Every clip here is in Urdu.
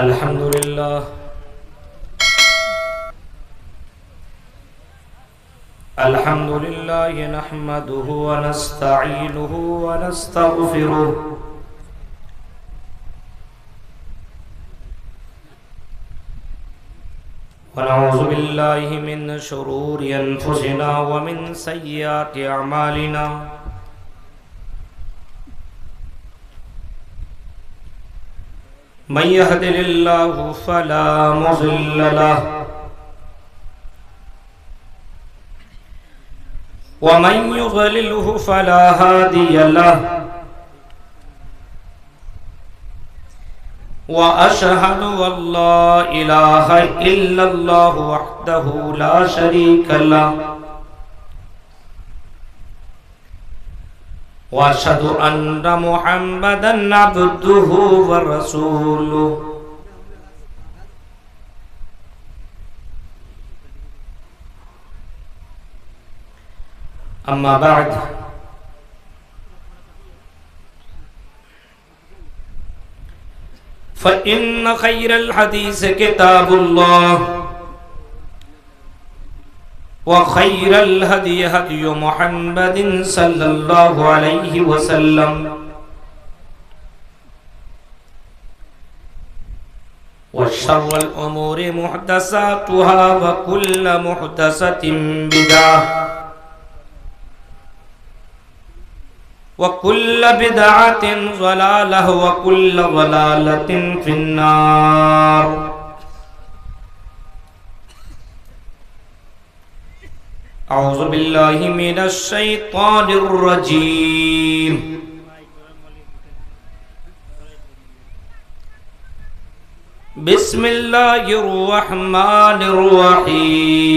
الحمد لله نحمده ونستعينه ونستغفره ونعوذ بالله من شرور أنفسنا ومن سيئات أعمالنا من يهده الله فلا مضل له ومن يضلله فلا هادي له وأشهد أن لا إله إلا الله وحده لا شريك له وأشهد أن محمدًا عبده ورسوله أما بعد فإن خير الحديث كتاب الله وخير الهدي هدي محمد صلى الله عليه وسلم وشر الأمور محدثاتها وكل محدثة بدعة وكل بدعة ضلالة وكل ضلالة في النار أعوذ بالله من الشيطان الرجيم بسم الله الرحمن الرحيم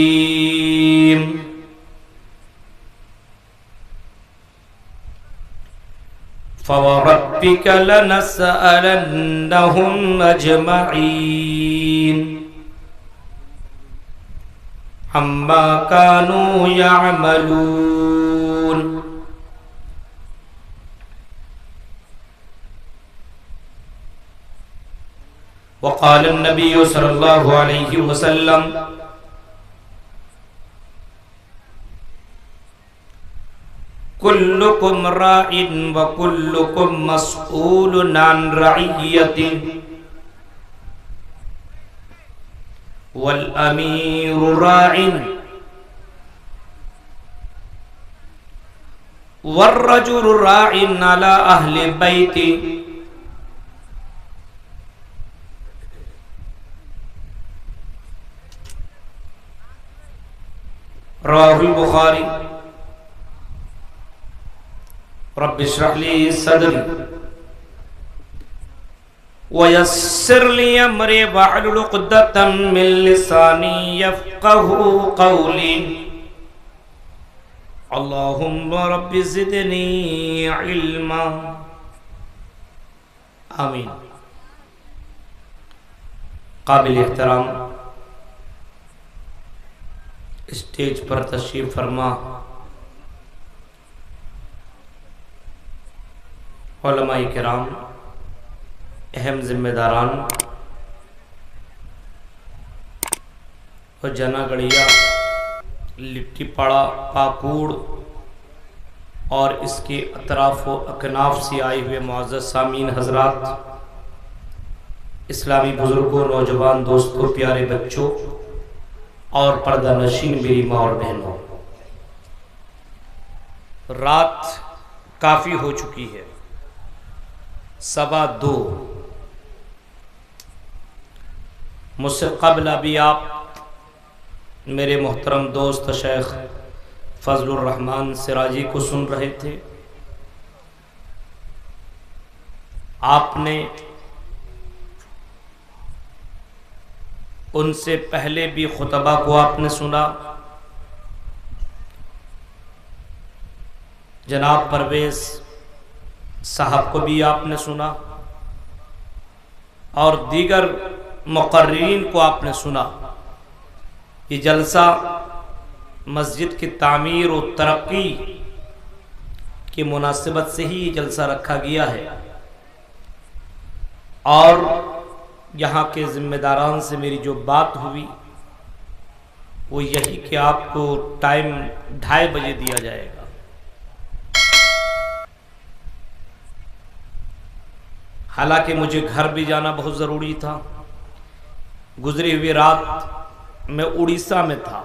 فوربك لنسألنهم أجمعين عما كانوا يعملون وقال النبي صلى الله عليه وسلم كلكم راع وكلكم مسؤول عن رعيته والأمير راع والرجل راع على أهل بيته رواه البخاري رب اشرح لي صدري ويسر لي امري واحلل عقدة من لساني يفقهوا قولي اللهم رب زدني علما آمین. قابل احترام اسٹیج پر تشریف فرما علماء کرام، اہم ذمہ داران اور جنا گڑیا، لٹی پاڑا، پاکوڑ اور اس کے اطراف و اکناف سے آئے ہوئے معزز سامعین حضرات، اسلامی بزرگوں، نوجوان دوستوں، پیارے بچوں اور پردہ نشین میری ماں اور بہنوں، رات کافی ہو چکی ہے، 2:15۔ مجھ سے قبل ابھی آپ میرے محترم دوست شیخ فضل الرحمن سراجی کو سن رہے تھے۔ آپ نے ان سے پہلے بھی خطبہ کو آپ نے سنا، جناب پرویز صاحب کو بھی آپ نے سنا اور دیگر مقررین کو آپ نے سنا۔ یہ جلسہ مسجد کی تعمیر و ترقی کی مناسبت سے ہی یہ جلسہ رکھا گیا ہے، اور یہاں کے ذمہ داران سے میری جو بات ہوئی وہ یہی کہ آپ کو ٹائم 2:30 بجے دیا جائے گا. حالانکہ مجھے گھر بھی جانا بہت ضروری تھا. گزری ہوئی رات میں اڑیسہ میں تھا.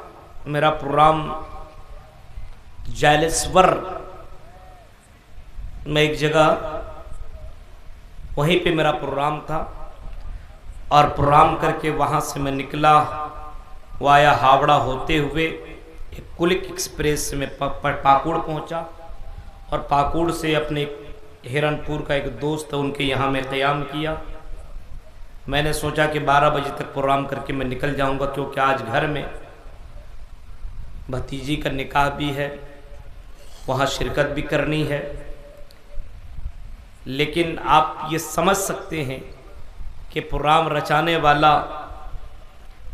میرا پروگرام جیلسور میں ایک جگہ وہیں پہ میرا پروگرام تھا اور پروگرام کر کے وہاں سے میں نکلا وایا ہاوڑا ہوتے ہوئے ایک کلک ایکسپریس سے میں پاکوڑ پہنچا اور پاکوڑ سے اپنے ہرن پور کا ایک دوست ہے ان کے یہاں میں قیام کیا. میں نے سوچا کہ 12 بجے تک پروگرام کر کے میں نکل جاؤں گا کیونکہ آج گھر میں بھتیجی کا نکاح بھی ہے, وہاں شرکت بھی کرنی ہے. لیکن آپ یہ سمجھ سکتے ہیں کہ پروگرام رچانے والا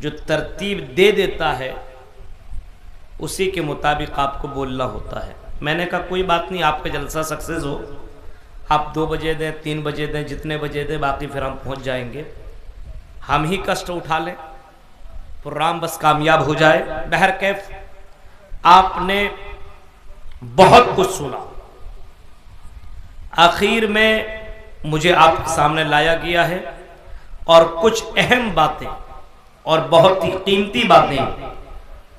جو ترتیب دے دیتا ہے اسی کے مطابق آپ کو بولنا ہوتا ہے. میں نے کہا کوئی بات نہیں, آپ کا جلسہ سکسیز ہو, آپ 2 بجے دیں 3 بجے دیں جتنے بجے دیں, باقی پھر ہم پہنچ جائیں گے. ہم ہی کشٹ اٹھا لیں, پروگرام بس کامیاب ہو جائے. بہرکیف آپ نے بہت کچھ سنا. آخر میں مجھے آپ کے سامنے لایا گیا ہے اور کچھ اہم باتیں اور بہت ہی قیمتی باتیں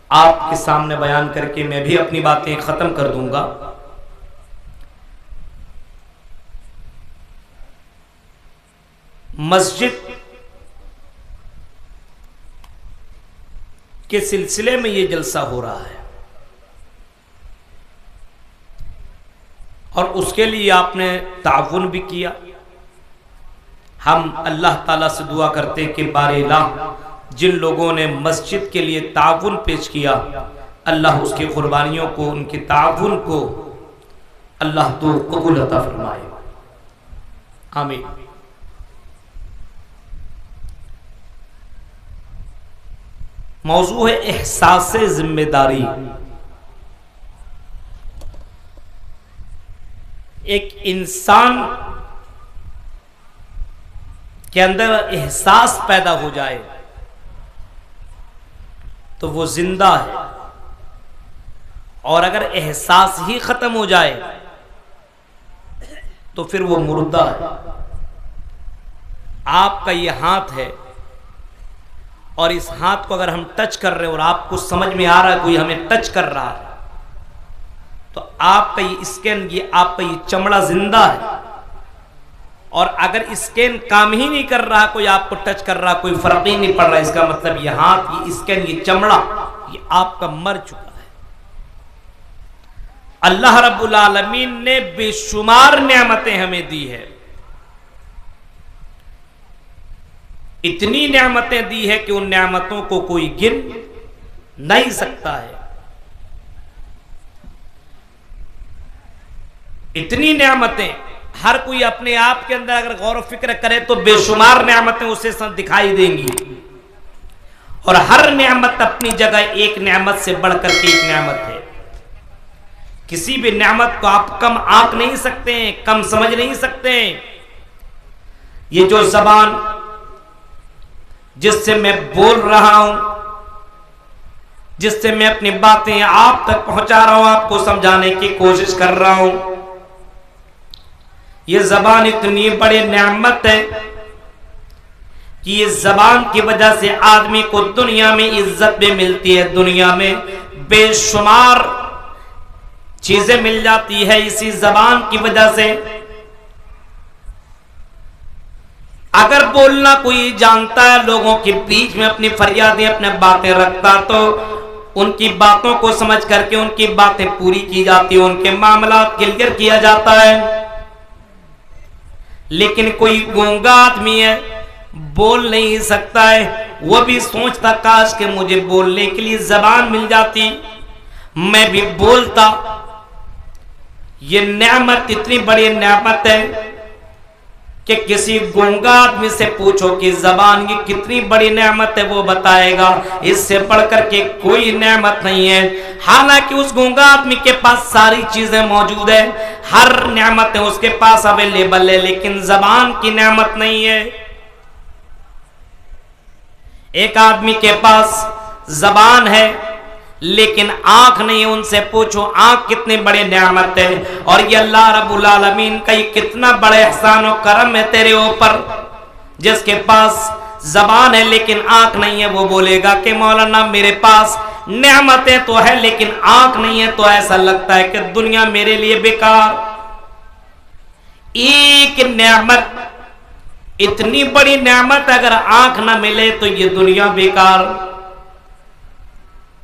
آپ کے سامنے بیان کر کے میں بھی اپنی باتیں ختم کر دوں گا. مسجد کے سلسلے میں یہ جلسہ ہو رہا ہے اور اس کے لیے آپ نے تعاون بھی کیا. ہم اللہ تعالیٰ سے دعا کرتے کہ بار الہ جن لوگوں نے مسجد کے لیے تعاون پیش کیا اللہ اس کی قربانیوں کو, ان کے تعاون کو اللہ تو قبول عطا فرمائے. آمین. موضوع ہے احساس ذمہ داری. ایک انسان کے اندر احساس پیدا ہو جائے تو وہ زندہ ہے, اور اگر احساس ہی ختم ہو جائے تو پھر وہ مردہ ہے. آپ کا یہ ہاتھ ہے اور اس ہاتھ کو اگر ہم ٹچ کر رہے ہیں اور آپ کو سمجھ میں آ رہا ہے کوئی ہمیں ٹچ کر رہا ہے تو آپ کا یہ اسکین, یہ آپ کا یہ چمڑا زندہ ہے. اور اگر اسکین کام ہی نہیں کر رہا, کوئی آپ کو ٹچ کر رہا, کوئی فرق ہی نہیں پڑ رہا, اس کا مطلب یہ ہاتھ, یہ اسکین, یہ چمڑا یہ آپ کا مر چکا ہے. اللہ رب العالمین نے بے شمار نعمتیں ہمیں دی ہے, اتنی نعمتیں دی ہے کہ ان نعمتوں کو کوئی گن نہیں سکتا ہے. اتنی نعمتیں ہر کوئی اپنے آپ کے اندر اگر غور و فکر کرے تو بے شمار نعمتیں اسے دکھائی دیں گی, اور ہر نعمت اپنی جگہ ایک نعمت سے بڑھ کر کے ایک نعمت ہے. کسی بھی نعمت کو آپ کم آنک نہیں سکتے ہیں, کم سمجھ نہیں سکتے ہیں. یہ جو زبان جس سے میں بول رہا ہوں, جس سے میں اپنی باتیں آپ تک پہنچا رہا ہوں, آپ کو سمجھانے کی کوشش کر رہا ہوں, یہ زبان اتنی بڑی نعمت ہے کہ یہ زبان کی وجہ سے آدمی کو دنیا میں عزت بھی ملتی ہے, دنیا میں بے شمار چیزیں مل جاتی ہے اسی زبان کی وجہ سے. اگر بولنا کوئی جانتا ہے, لوگوں کے بیچ میں اپنی فریادیں اپنے باتیں رکھتا تو ان کی باتوں کو سمجھ کر کے ان کی باتیں پوری کی جاتی, ان کے معاملات کلیئر کیا جاتا ہے. لیکن کوئی گونگا آدمی ہے, بول نہیں سکتا ہے, وہ بھی سوچتا کاش کہ مجھے بولنے کے لیے زبان مل جاتی, میں بھی بولتا. یہ نعمت اتنی بڑی نعمت ہے کہ کسی گونگا آدمی سے پوچھو کہ زبان کی کتنی بڑی نعمت ہے, وہ بتائے گا اس سے بڑھ کر کے کوئی نعمت نہیں ہے. حالانکہ اس گونگا آدمی کے پاس ساری چیزیں موجود ہیں, ہر نعمت اس کے پاس اویلیبل ہے, لیکن زبان کی نعمت نہیں ہے. ایک آدمی کے پاس زبان ہے لیکن آنکھ نہیں، ان سے پوچھو آنکھ کتنی بڑی نعمت ہے، اور یہ اللہ رب العالمین کا یہ کتنا بڑے احسان و کرم ہے تیرے اوپر۔ جس کے پاس زبان ہے لیکن آنکھ نہیں ہے، وہ بولے گا کہ مولانا میرے پاس نعمتیں تو ہے لیکن آنکھ نہیں ہے، تو ایسا لگتا ہے کہ دنیا میرے لیے بیکار۔ ایک نعمت، اتنی بڑی نعمت اگر آنکھ نہ ملے تو یہ دنیا بیکار۔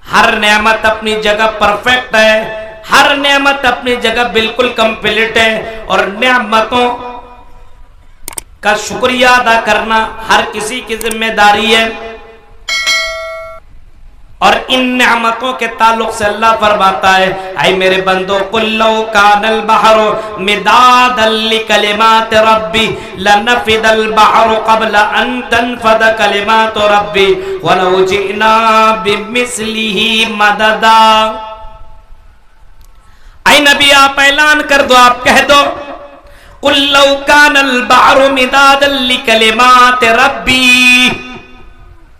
ہر نعمت اپنی جگہ پرفیکٹ ہے، ہر نعمت اپنی جگہ بالکل کمپلیٹ ہے، اور نعمتوں کا شکریہ ادا کرنا ہر کسی کی ذمہ داری ہے۔ اور ان نعمتوں کے تعلق سے اللہ فرماتا ہے اے میرے بندو قل لو کان البحر مدادا لکلمات ربی لنفد البحر قبل ان تنفد کلمات ربی ولو جئنا بمثله مددا۔ اے نبی آپ اعلان کر دو، آپ کہہ دو قل لو کان البحر مدادا لکلمات ربی،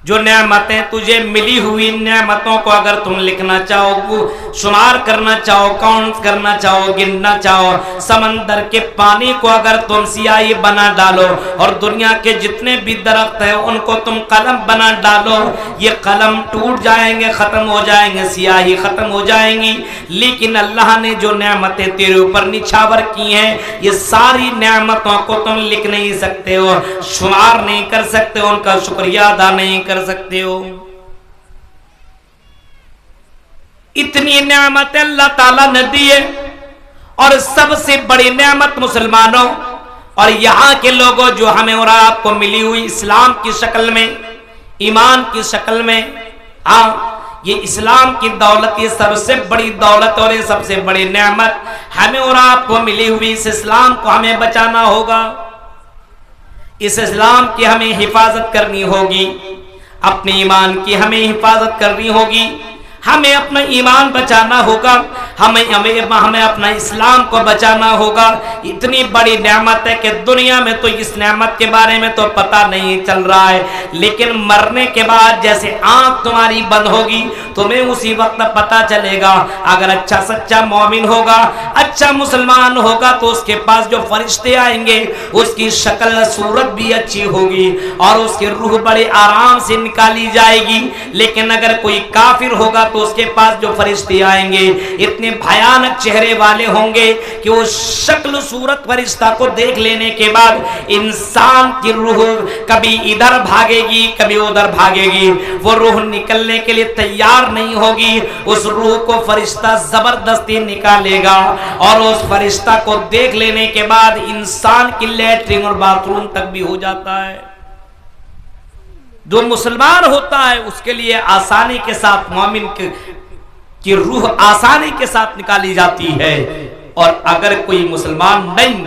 جو نعمتیں تجھے ملی ہوئی نعمتوں کو اگر تم لکھنا چاہو، شمار کرنا چاہو، کاؤنٹ کرنا چاہو، گننا چاہو، سمندر کے پانی کو اگر تم سیاہی بنا ڈالو اور دنیا کے جتنے بھی درخت ہیں ان کو تم قلم بنا ڈالو، یہ قلم ٹوٹ جائیں گے، ختم ہو جائیں گے، سیاہی ختم ہو جائیں گی، لیکن اللہ نے جو نعمتیں تیرے اوپر نچھاور کی ہیں یہ ساری نعمتوں کو تم لکھ نہیں سکتے ہو، شمار نہیں کر سکتے ہو، ان کا شکریہ ادا نہیں کر سکتے ہو۔ اتنی نعمت اللہ تعالیٰ نے دی ہے، اور سب سے بڑی نعمت مسلمانوں اور یہاں کے لوگوں جو ہمیں اور آپ کو ملی ہوئی اسلام کی شکل میں، ایمان کی شکل میں، یہ اسلام کی دولت، یہ سب سے بڑی دولت اور یہ سب سے بڑی نعمت ہمیں اور آپ کو ملی ہوئی، اس اسلام کو ہمیں بچانا ہوگا، اس اسلام کی ہمیں حفاظت کرنی ہوگی، اپنے ایمان کی ہمیں حفاظت کرنی ہوگی، ہمیں اپنا ایمان بچانا ہوگا، ہمیں اپنا اسلام کو بچانا ہوگا۔ اتنی بڑی نعمت ہے کہ دنیا میں تو اس نعمت کے بارے میں تو پتہ نہیں چل رہا ہے، لیکن مرنے کے بعد جیسے آنکھ تمہاری بند ہوگی تمہیں اسی وقت پتہ چلے گا۔ اگر اچھا سچا مومن ہوگا، اچھا مسلمان ہوگا تو اس کے پاس جو فرشتے آئیں گے اس کی شکل صورت بھی اچھی ہوگی اور اس کی روح بڑے آرام سے نکالی جائے گی، لیکن اگر کوئی کافر ہوگا تو اس کے پاس جو فرشتے آئیں گے اتنے بھیانک چہرے والے ہوں گے کہ وہ شکل صورت فرشتہ کو دیکھ لینے کے بعد انسان کی روح کبھی ادھر بھاگے گی کبھی ادھر بھاگے گی، وہ روح نکلنے کے لیے تیار نہیں ہوگی، اس روح کو فرشتہ زبردستی نکالے گا، اور اس فرشتہ کو دیکھ لینے کے بعد انسان کی لیٹرنگ اور باتھ روم تک بھی ہو جاتا ہے۔ جو مسلمان ہوتا ہے اس کے لیے آسانی کے ساتھ مومن کی روح آسانی کے ساتھ نکالی جاتی ہے، اور اگر کوئی مسلمان نہیں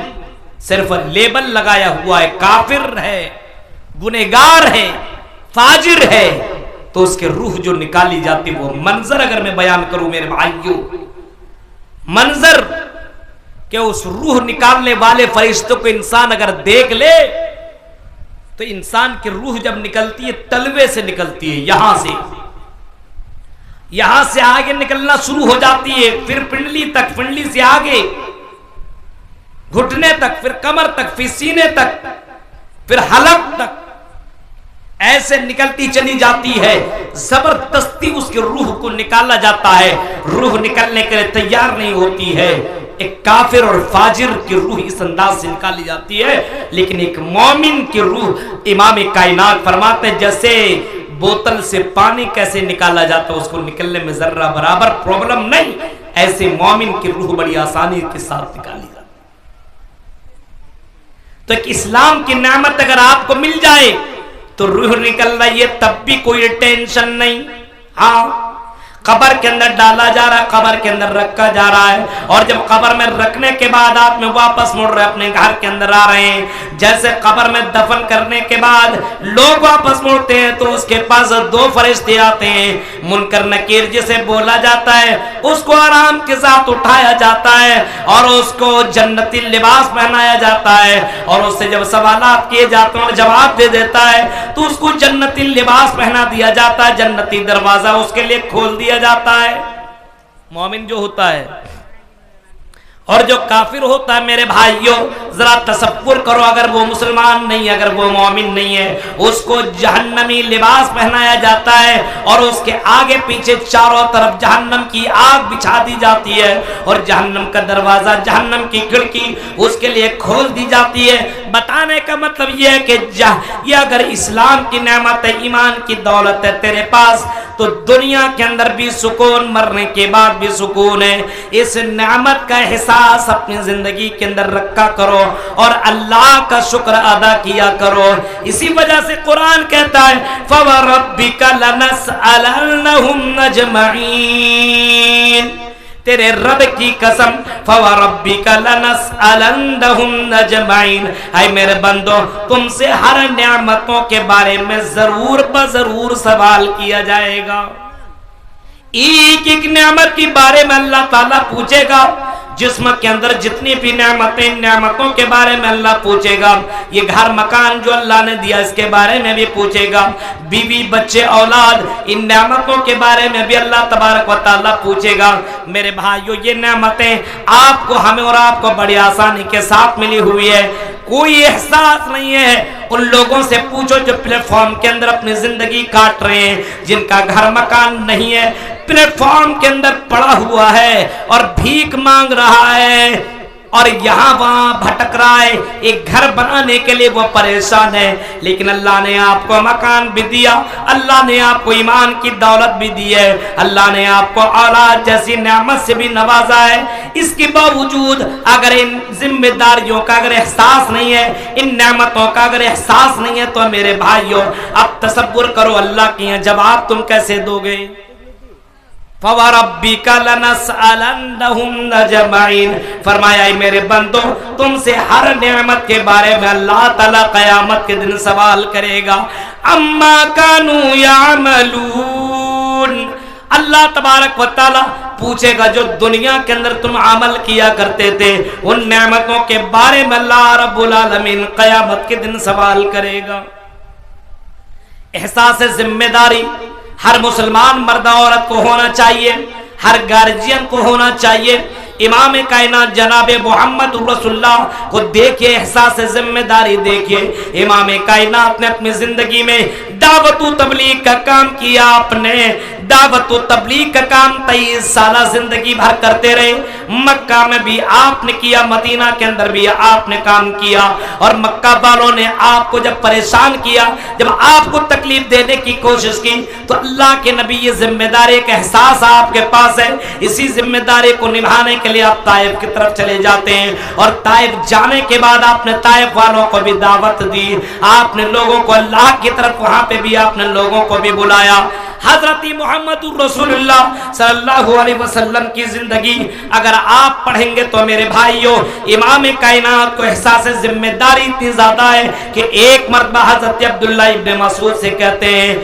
صرف لیبل لگایا ہوا ہے، کافر ہے، گنہگار ہے، فاجر ہے، تو اس کے روح جو نکالی جاتی وہ منظر اگر میں بیان کروں میرے بھائیوں، منظر کہ اس روح نکالنے والے فرشتوں کو انسان اگر دیکھ لے تو انسان کی روح جب نکلتی ہے تلوے سے نکلتی ہے، یہاں سے آگے نکلنا شروع ہو جاتی ہے، پھر پنڈلی تک، پنڈلی سے آگے گھٹنے تک، پھر کمر تک، پھر سینے تک، پھر حلق تک، ایسے نکلتی چلی جاتی ہے، زبردستی اس کی روح کو نکالا جاتا ہے، روح نکلنے کے لیے تیار نہیں ہوتی ہے۔ ایک کافر اور فاجر کی روح اس انداز سے نکالی جاتی ہے، لیکن ایک مومن کی روح امام کائنات فرماتے ہیں جیسے بوتل سے پانی کیسے نکالا جاتا ہے اس کو نکلنے میں ذرہ برابر پرابلم نہیں، ایسے مومن کی روح بڑی آسانی کے ساتھ نکالی جاتی ہے۔ تو ایک اسلام کی نعمت اگر آپ کو مل جائے تو روح نکل رہی ہے تب بھی کوئی ٹینشن نہیں۔ ہاں قبر کے اندر ڈالا جا رہا ہے، قبر کے اندر رکھا جا رہا ہے، اور جب قبر میں رکھنے کے بعد آپ میں واپس مڑ رہے اپنے گھر کے اندر آ رہے ہیں، جیسے قبر میں دفن کرنے کے بعد لوگ واپس مڑتے ہیں تو اس کے پاس دو فرشتے آتے ہیں، منکر نکیر جسے بولا جاتا ہے، اس کو آرام کے ساتھ اٹھایا جاتا ہے اور اس کو جنتی لباس پہنایا جاتا ہے، اور اس سے جب سوالات کیے جاتے ہیں اور جواب دے دیتا ہے تو اس کو جنتی لباس پہنا دیا جاتا ہے، جنتی دروازہ اس کے لیے کھول دیا جاتا ہے۔ مومن جو ہوتا ہے اور جو کافر ہوتا ہے، میرے بھائیوں ذرا تصور کرو، اگر وہ مسلمان نہیں، اگر وہ مومن نہیں ہے، اس کو جہنمی لباس پہنایا جاتا ہے اور اس کے آگے پیچھے چاروں طرف جہنم کی آگ بچھا دی جاتی ہے اور جہنم کا دروازہ، جہنم کی کھڑکی اس کے لیے کھول دی جاتی ہے۔ بتانے کا مطلب یہ ہے کہ یہ اگر اسلام کی نعمت ہے، ایمان کی دولت ہے تیرے پاس، تو دنیا کے اندر بھی سکون، مرنے کے بعد بھی سکون ہے۔ اس نعمت کا احساس اپنی زندگی کے اندر رکھا کرو اور اللہ کا شکر ادا کیا کرو۔ اسی وجہ سے قرآن کہتا ہے فَوَرَبِّكَ لَنَسْأَلَنَّهُمْ أَجْمَعِينَ، تیرے رب کی قسم، فَوَرَبِّكَ لَنَسْأَلَنَّهُمْ أَجْمَعِينَ، اے میرے بندو تم سے ہر نعمتوں کے بارے میں ضرور بضرور سوال کیا جائے گا۔ ایک ایک نعمت کے بارے میں اللہ تعالیٰ پوچھے گا، جسم کے اندر جتنی بھی نعمتیں، نعمتوں کے بارے میں اللہ پوچھے گا، یہ گھر مکان جو اللہ نے دیا اس کے بارے میں بھی پوچھے گا، بیوی بچے اولاد، ان نعمتوں کے بارے میں بھی اللہ تبارک و تعالیٰ پوچھے گا۔ میرے بھائیو یہ نعمتیں آپ کو، ہمیں اور آپ کو بڑی آسانی کے ساتھ ملی ہوئی ہے، کوئی احساس نہیں ہے۔ ان لوگوں سے پوچھو جو پلیٹ فارم کے اندر اپنی زندگی کاٹ رہے ہیں، جن کا گھر مکان نہیں ہے، پلیٹ فارم کے اندر پڑا ہوا ہے اور بھیک مانگ رہا ہے اور یہاں وہاں بھٹک رہا ہے، ایک گھر بنانے کے لیے وہ پریشان ہے، لیکن اللہ نے آپ کو مکان بھی دیا، اللہ نے آپ کو ایمان کی دولت بھی دی ہے، اللہ نے آپ کو اولاد جیسی نعمت سے بھی نوازا ہے۔ اس کے باوجود اگر ان ذمہ داریوں کا اگر احساس نہیں ہے، ان نعمتوں کا اگر احساس نہیں ہے، تو میرے بھائیوں اب تصور کرو اللہ کے یہاں جواب تم کیسے دو گے؟ فَوَرَبِّكَ لَنَسْأَلَنَّهُمْ أَجْمَعِينَ، فرمایا اے میرے بندو تم سے ہر نعمت کے بارے میں اللہ تعالیٰ قیامت کے دن سوال کرے گا۔ اما كانوا يعملون، اللہ تبارک و تعالیٰ پوچھے گا جو دنیا کے اندر تم عمل کیا کرتے تھے، ان نعمتوں کے بارے میں اللہ رب العالمین قیامت کے دن سوال کرے گا۔ احساس ذمہ داری ہر مسلمان مرد عورت کو ہونا چاہیے، ہر گارجین کو ہونا چاہیے۔ امام کائنات جناب محمد رسول اللہ کو دیکھیے، احساس ذمہ داری دیکھیے۔ امام کائنات نے اپنی زندگی میں دعوت و تبلیغ کا کام کیا، آپ نے دعوت و تبلیغ کا کام 23 سالہ زندگی بھر کرتے رہے۔ مکہ میں بھی آپ نے کیا، مدینہ کے اندر بھی آپ نے کام کیا، اور مکہ والوں نے آپ کو جب پریشان کیا، جب آپ کو تکلیف دینے کی کوشش کی، تو اللہ کے نبی یہ ذمہ داری کا احساس آپ کے پاس ہے، اسی ذمہ داری کو نبھانے کے لیے آپ طائف کی طرف چلے جاتے ہیں، اور طائف جانے کے بعد آپ نے طائف والوں کو بھی دعوت دی، آپ نے لوگوں کو اللہ کی طرف، وہاں پہ بھی آپ نے لوگوں کو بھی بلایا۔ حضرت محمد رسول اللہ صلی اللہ علیہ وسلم کی زندگی اگر آپ پڑھیں گے تو میرے بھائیوں، امام کائنات کو احساس ذمہ داری اتنی زیادہ ہے کہ ایک مرتبہ حضرت عبداللہ ابن مسعود سے کہتے ہیں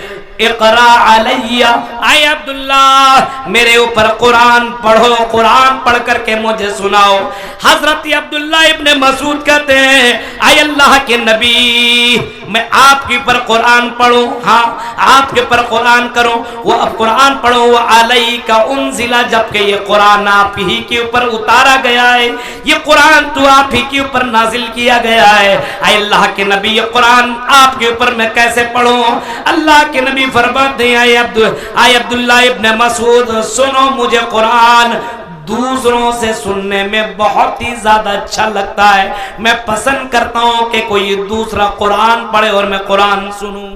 اقرا علیہ، اے عبداللہ میرے اوپر قرآن پڑھو، قرآن پڑھ کر کے مجھے سناؤ۔ حضرت عبداللہ ابن مسعود کہتے ہیں اے اللہ کے نبی میں آپ کے اوپر قرآن پڑھوں، ہاں آپ کے اوپر قرآن کروں، وہ اب قرآن پڑھو، وہ علیک انزل، جبکہ یہ قرآن آپ ہی کے اوپر اتارا گیا ہے، یہ قرآن تو آپ ہی کے اوپر نازل کیا گیا ہے۔ اے اللہ کے نبی یہ قرآن آپ کے اوپر میں کیسے پڑھوں؟ اللہ کے نبی فرماتے ہیں اے عبداللہ ابن مسعود سنو، مجھے قرآن دوسروں سے سننے میں بہت ہی زیادہ اچھا لگتا ہے، میں پسند کرتا ہوں کہ کوئی دوسرا قرآن پڑھے اور میں قرآن سنوں۔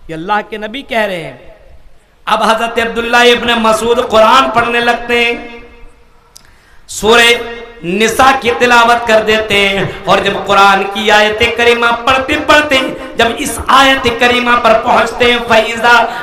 یہ اللہ کے نبی کہہ رہے ہیں۔ اب حضرت عبداللہ ابن مسعود قرآن پڑھنے لگتے ہیں۔ سورہ نساء کی تلاوت کر دیتے ہیں، اور جب قرآن کی آیت کریمہ پڑھتے پڑھتے جب اس آیت کریمہ پر پہنچتے ہیں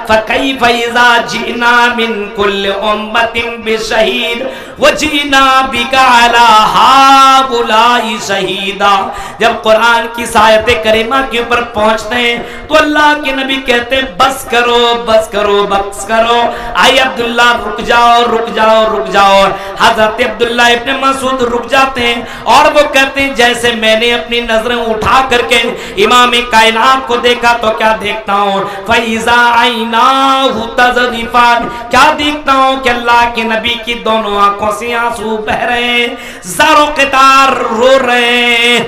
فَكَيْفَ إِذَا جِئْنَا مِنْ كُلِّ أُمَّةٍ بِشَهِيدٍ وَجِئْنَا بِكَ عَلَى هَؤُلَاءِ شَهِيدًا، جب قرآن کی آیت کریمہ کے اوپر پہنچتے ہیں تو اللہ کے نبی کہتے ہیں بس کرو بس کرو بس کرو، آئی عبداللہ رک جاؤ رک جاؤ رک جاؤ۔ حضرت عبداللہ ابن مسعود رک جاتے ہیں اور وہ کہتے ہیں جیسے میں نے اپنی نظریں اٹھا کر کے امام کائنات کو دیکھا تو کیا دیکھتا ہوں، فَإِذَا عَيْنَاهُ تَذْرِفَانِ، کیا دیکھتا ہوں کہ اللہ کے نبی کی دونوں آنکھوں سے آنسو بہ رہے ہیں، زار و قطار رو رہے ہیں۔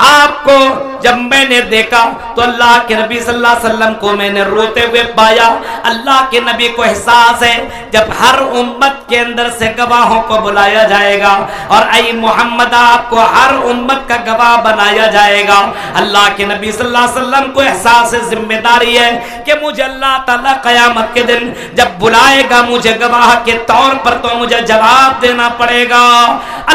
آپ کو جب میں نے دیکھا تو اللہ کے نبی صلی اللہ علیہ وسلم کو میں نے روتے ہوئے پایا۔ اللہ کے نبی کو احساس ہے جب ہر امت کے اندر سے گواہوں کو بلایا جائے گا اور اے محمد آپ کو ہر امت کا گواہ بنایا جائے گا، اللہ کے نبی صلی اللہ علیہ وسلم کو احساس ذمہ داری ہے کہ مجھے اللہ تعالیٰ قیامت کے دن جب بلائے گا مجھے گواہ کے طور پر تو مجھے جواب دینا پڑے گا۔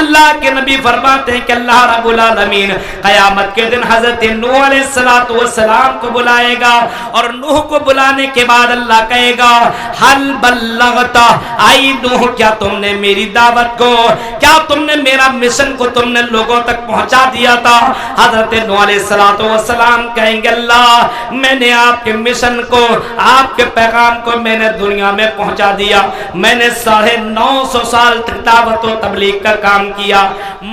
اللہ کے نبی فرماتے ہیں کہ اللہ رب العالمین قیامت کے دن حضرت نوح علیہ السلام کو بلائے گا، اور نوح کو بلانے کے بعد اللہ کہے گا حل بلغت، آئی نوح کیا تم نے میری دعوت کو، کیا تم نے میرا مشن کو تم نے لوگوں تک پہنچا دیا تھا؟ حضرت نوح علیہ السلام کہیں گے اللہ میں نے آپ کے مشن کو آپ کے پیغام کو میں نے دنیا میں پہنچا دیا، میں نے 950 سال تک دعوت و تبلیغ کا کام کیا،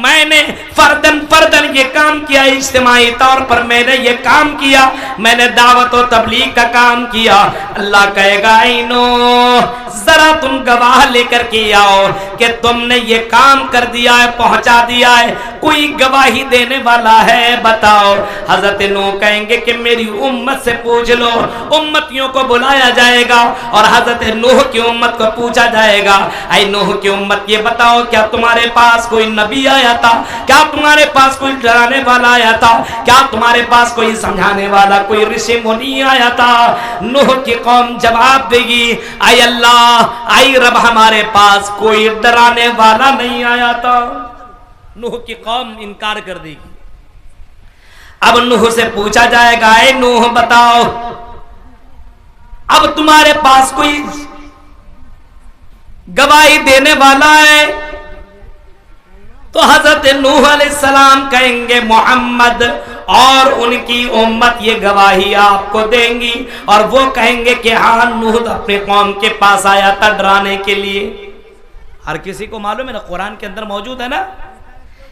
میں نے فردن یہ کام کیا، اجتماعی طور پر میں نے یہ کام کیا، میں نے دعوت و تبلیغ کا کام کیا۔ اللہ کہے گا اینو ذرا تم گواہ لے کر کے آؤ کہ تم نے یہ کام کر دیا ہے، پہنچا دیا ہے، کوئی گواہی دینے والا ہے بتاؤ۔ حضرت نوح کہیں گے کہ میری امت سے پوچھ لو، امتیوں کو بلایا جائے گا اور حضرت نوح کی امت کو پوچھا جائے گا اے نوح کی امت یہ بتاؤ کیا تمہارے پاس کوئی نبی آیا تھا، کیا تمہارے پاس کوئی ڈرانے والا آیا تھا، کیا تمہارے پاس کوئی سمجھانے والا کوئی رشی منی آیا تھا؟ نوح کی قوم جواب دے گی اے اللہ اے رب ہمارے پاس کوئی ڈرانے والا نہیں آیا تھا۔ نوح کی قوم انکار کر دے گی۔ اب نوح سے پوچھا جائے گا اے نوح بتاؤ اب تمہارے پاس کوئی گواہی دینے والا ہے؟ تو حضرت نوح علیہ السلام کہیں گے محمد اور ان کی امت یہ گواہی آپ کو دیں گی، اور وہ کہیں گے کہ ہاں نوح اپنے قوم کے پاس آیا تھا ڈرانے کے لیے۔ ہر کسی کو معلوم ہے نا، قرآن کے اندر موجود ہے نا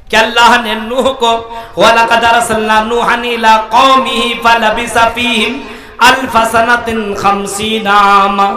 کہ اللہ نے نوح کو وَلَقَدْ أَرْسَلْنَا نُوحًا إِلَىٰ قَوْمِهِ فَلَبِثَ فِيهِمْ أَلْفَ سَنَةٍ 50 عَامًا،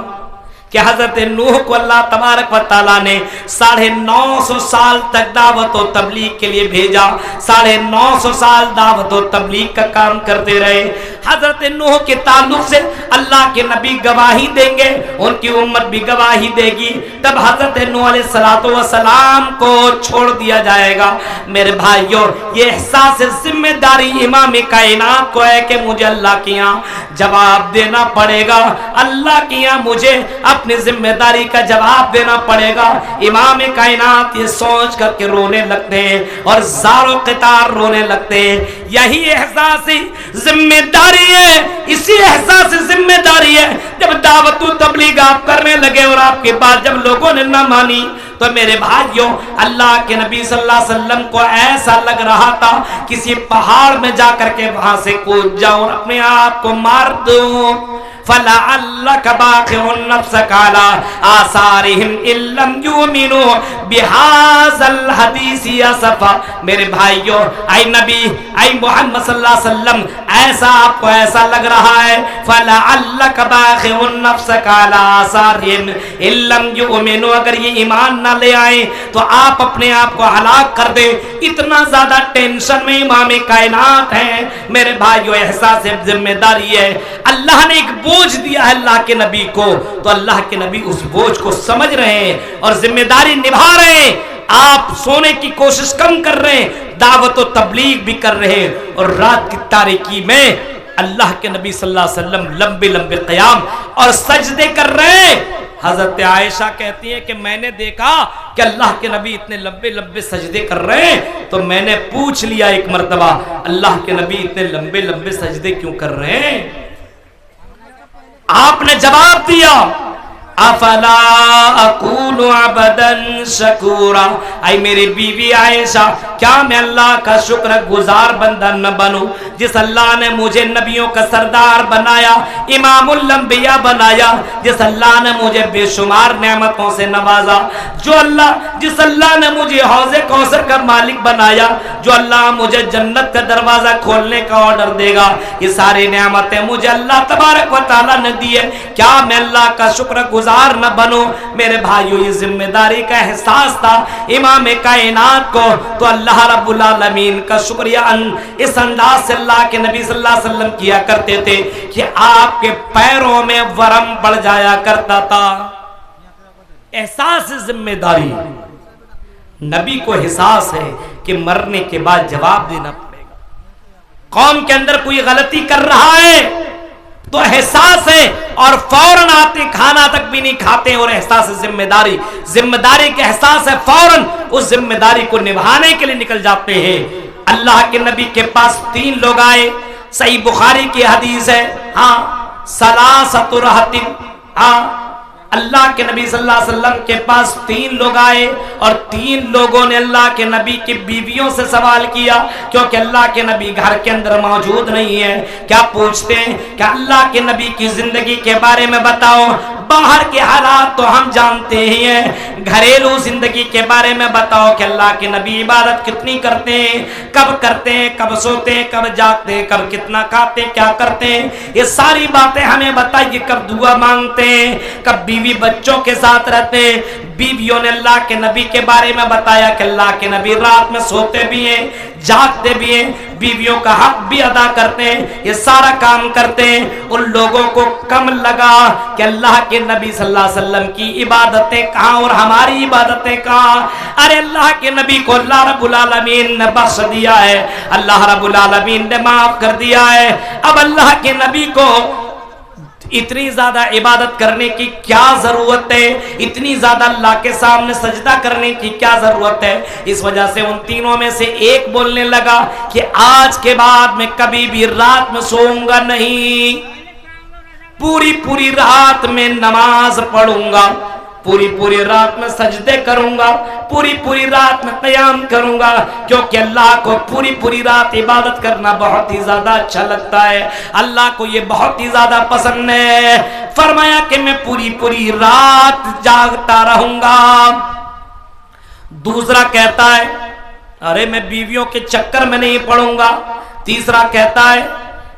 کہ حضرت نوح کو اللہ تبارک و تعالیٰ نے 950 سال تک دعوت و تبلیغ کے لیے بھیجا، 950 سال دعوت و تبلیغ کا کام کرتے رہے۔ حضرت نوح کے تعلق سے اللہ کے نبی گواہی دیں گے، ان کی امت بھی گواہی دے گی، تب حضرت نوح علیہ السلام کو چھوڑ دیا جائے گا۔ میرے بھائیوں یہ احساس ذمہ داری امام کائنات کو ہے کہ مجھے اللہ کے یہاں جواب دینا پڑے گا، اللہ کے یہاں مجھے اپنی ذمہ داری کا جواب دینا پڑے گا۔ امام کائنات یہ سوچ کر کے رونے لگتے ہیں اور زار و قطار رونے لگتے ہیں۔ یہی احساس ذمہ داری ہے، اسی احساس ذمہ داری ہے جب دعوت و تبلیغ آپ کرنے لگے اور آپ کے بعد جب لوگوں نے نہ مانی تو میرے بھائیوں اللہ کے نبی صلی اللہ علیہ وسلم کو ایسا لگ رہا تھا کسی پہاڑ میں جا کر کے وہاں سے کود جاؤں اور اپنے آپ کو مار دوں۔ فَلَعَلَّكَ بَاخِعٌ نَفْسَكَ عَلَىٰ آثَارِهِمْ إِن لَّمْ يُؤْمِنُوا بِهَٰذَا الْحَدِيثِ أَسَفًا۔ میرے بھائیوں اے نبی اے محمد صلی اللہ علیہ وسلم ایسا آپ کو ایسا لگ رہا ہے فَلَعَلَّكَ بَاخِعٌ نَفْسَكَ عَلَىٰ آثَارِهِمْ إِن لَّمْ يُؤْمِنُوا، اگر یہ ایمان نہ لے آئیں تو آپ اپنے آپ کو ہلاک کر دیں۔ اتنا زیادہ ٹینشن میں امام کائنات ہیں۔ میرے بھائیوں احساس ذمہ داری ہے، اللہ نے ایک بوجھ دیا ہے اللہ کے نبی کو، تو اللہ کے نبی اس بوجھ کو سمجھ رہے ہیں اور ذمہ داری نبھا رہے ہیں۔ آپ سونے کی کوشش کم کر رہے ہیں، دعوت و تبلیغ بھی کر رہے ہیں، اور رات کی تاریکی میں اللہ کے نبی صلی اللہ علیہ وسلم لمبے لمبے قیام اور سجدے کر رہے ہیں، حضرت عائشہ کہتی ہیں کہ میں نے دیکھا کہ اللہ کے نبی اتنے لمبے لمبے سجدے کر رہے ہیں، تو میں نے پوچھ لیا ایک مرتبہ اللہ کے نبی اتنے لمبے لمبے سجدے کیوں کر رہے ہیں؟ آپ نے جواب دیا افلا اکون عبدا شکورا، اے میری بیوی عائشہ کیا میں اللہ کا شکر گزار بندہ نہ بنوں جس اللہ نے مجھے نبیوں کا سردار بنایا، امام الانبیاء بنایا، جس اللہ نے مجھے بے شمار نعمتوں سے نوازا، جس اللہ نے مجھے حوض کوثر کا مالک بنایا، جو اللہ مجھے جنت کا دروازہ کھولنے کا آرڈر دے گا، یہ ساری نعمتیں مجھے اللہ تبارک و تعالیٰ نے دی ہے، کیا میں اللہ کا شکر گزار نہ بنو؟ میرے بھائیو یہ ذمہ داری کا احساس تھا امام کائنات کو، تو اللہ رب العالمین کا شکریہ اس انداز سے اللہ کے نبی صلی اللہ علیہ وسلم کیا کرتے تھے کہ آپ کے پیروں میں ورم پڑ جایا کرتا تھا۔ احساس ذمہ داری، نبی کو احساس ہے کہ مرنے کے بعد جواب دینا پڑے گا، قوم کے اندر کوئی غلطی کر رہا ہے تو احساس ہے اور فوراً آتے کھانا تک بھی نہیں کھاتے، اور احساس ذمہ داری کے احساس ہے، فوراً اس ذمہ داری کو نبھانے کے لیے نکل جاتے ہیں۔ اللہ کے نبی کے پاس 3 لوگ آئے، صحیح بخاری کی حدیث ہے، ثلاثۃ رہط، اللہ کے نبی صلی اللہ علیہ وسلم کے پاس 3 لوگ آئے اور 3 لوگوں نے اللہ کے نبی کی بیویوں سے سوال کیا، کیونکہ اللہ کے نبی گھر کے اندر موجود نہیں ہے۔ کیا پوچھتے ہیں کہ اللہ کے نبی کی زندگی کے بارے میں بتاؤ، باہر کے حالات تو ہم جانتے ہی ہیں، گھریلو زندگی کے بارے میں بتاؤ کہ اللہ کے نبی عبادت کتنی کرتے ہیں، کب سوتے ہیں، کب جاگتے ہیں، کب کتنا کھاتے ہیں، کیا کرتے ہیں، یہ ساری باتیں ہمیں بتائیے، کب دعا مانگتے ہیں، کب بیوی بچوں کے ساتھ رہتے ہیں۔ بیویوں نے اللہ کے نبی کے بارے میں بتایا کہ اللہ کے نبی رات میں سوتے بھی ہیں، جاگتے بھی ہیں، بیویوں کا حق بھی ادا کرتے ہیں، یہ سارا کام کرتے ہیں۔ ان لوگوں کو کم لگا کہ اللہ کے نبی صلی اللہ علیہ وسلم کی عبادتیں کہاں اور ہماری عبادتیں کہاں؟ ارے اللہ کے نبی کو اللہ رب العالمین نے بخش دیا ہے، اللہ رب العالمین نے معاف کر دیا ہے، اب اللہ کے نبی کو اتنی زیادہ عبادت کرنے کی کیا ضرورت ہے، اتنی زیادہ اللہ کے سامنے سجدہ کرنے کی کیا ضرورت ہے؟ اس وجہ سے ان تینوں میں سے ایک بولنے لگا کہ آج کے بعد میں کبھی بھی رات میں سوؤں گا نہیں، پوری رات میں نماز پڑھوں گا، پوری رات میں سجدے کروں گا، پوری رات میں قیام کروں گا، کیونکہ اللہ کو پوری رات عبادت کرنا بہت ہی زیادہ اچھا لگتا ہے، اللہ کو یہ بہت ہی زیادہ پسند ہے۔ فرمایا کہ میں پوری رات جاگتا رہوں گا۔ دوسرا کہتا ہے ارے میں بیویوں کے چکر میں نہیں پڑوں گا۔ تیسرا کہتا ہے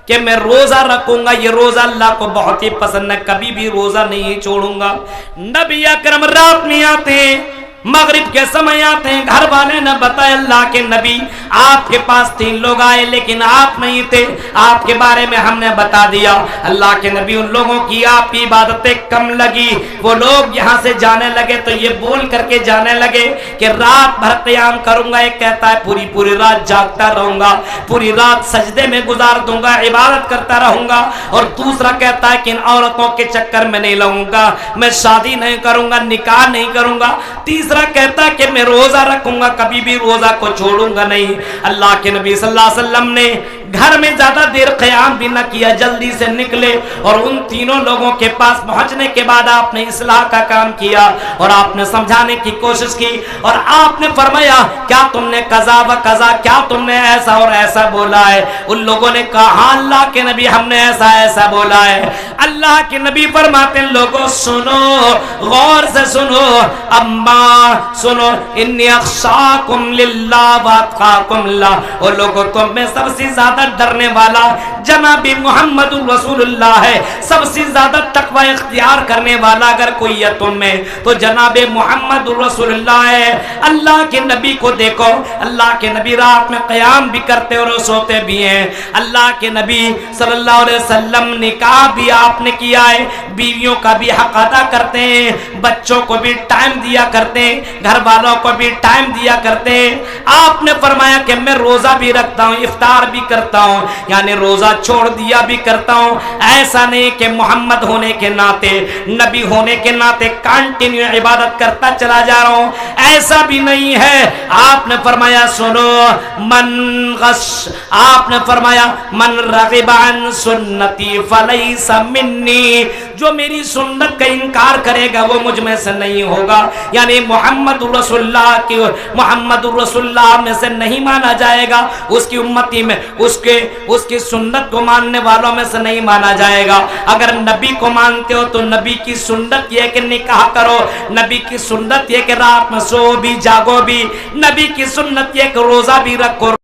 کہ میں روزہ رکھوں گا، یہ روزہ اللہ کو بہت ہی پسند ہے، کبھی بھی روزہ نہیں چھوڑوں گا۔ نبی اکرم رات میں آتے ہیں، مغرب کے سمے آتے ہیں، گھر والے نے بتایا اللہ کے نبی آپ کے پاس 3 لوگ آئے لیکن آپ نہیں تھے، آپ کے بارے میں ہم نے بتا دیا۔ اللہ کے نبی ان لوگوں کی آپ کی عبادتیں کم لگی، وہ لوگ یہاں سے جانے لگے تو یہ بول کر کے جانے لگے کہ رات بھر قیام کروں گا، ایک کہتا ہے پوری رات جاگتا رہوں گا، پوری رات سجدے میں گزار دوں گا، عبادت کرتا رہوں گا، اور دوسرا کہتا ہے کہ ان عورتوں کے چکر میں نہیں لگوں گا، میں شادی نہیں کروں گا، نکاح نہیں کروں گا، تیسرا کہتا کہ میں روزہ رکھوں گا، کبھی بھی روزہ کو چھوڑوں گا نہیں۔ اللہ کے نبی صلی اللہ علیہ وسلم نے گھر میں زیادہ دیر قیام بھی نہ کیا، جلدی سے نکلے اور ان تینوں لوگوں کے پاس پہنچنے کے بعد آپ نے اصلاح کا کام کیا اور آپ نے سمجھانے کی کوشش کی اور آپ نے فرمایا کیا تم نے قضا و قضا، کیا تم نے ایسا اور ایسا بولا ہے؟ ان لوگوں نے کہا ہاں اللہ کے نبی ہم نے ایسا بولا ہے۔ اللہ کے نبی فرماتے ہیں لوگوں سنو، غور سے سنو، اما سنو، انی اخشاکم للہ واتقاکم اللہ، اور لوگوں تم میں سب سے زیادہ ڈرنے والا جناب محمد رسول اللہ ہے، سب سے زیادہ تقوی اختیار کرنے والا اگر کوئی ہے تم میں تو جناب محمد رسول اللہ ہے۔ اللہ کے نبی کو دیکھو، اللہ کے نبی رات میں قیام بھی کرتے اور سوتے بھی ہیں، اللہ کے نبی صلی اللہ علیہ وسلم نکاح بھی آپ نے کیا ہے، بیویوں کا بھی حق ادا کرتے ہیں، بچوں کو بھی ٹائم دیا کرتے ہیں، گھر والوں کو بھی ٹائم دیا کرتے ہیں۔ آپ نے فرمایا کہ میں روزہ بھی رکھتا ہوں، افطار بھی کرتا کرتا ہوں، یعنی روزہ چھوڑ دیا بھی کرتا ہوں. ایسا نہیں کہ محمد ہونے کے ناطے، نبی ہونے کے ناطے کنٹینیو عبادت کرتا چلا جا رہا ہوں، ایسا بھی نہیں ہے. آپ نے فرمایا سنو، من غش، آپ نے فرمایا من رغب عن سنتی فلیس منی، جو میری سنت کا انکار کرے گا وہ مجھ میں سے نہیں ہوگا. یعنی محمد رسول اللہ کی، محمد رسول اللہ میں سے نہیں مانا جائے گا، اس کی امتی میں، اس کی سنت کو ماننے والوں میں سے نہیں مانا جائے گا. اگر نبی کو مانتے ہو تو نبی کی سنت یہ کہ نکاح کرو، نبی کی سنت یہ کہ رات میں سو بھی جاگو بھی، نبی کی سنت یہ کہ روزہ بھی رکھو.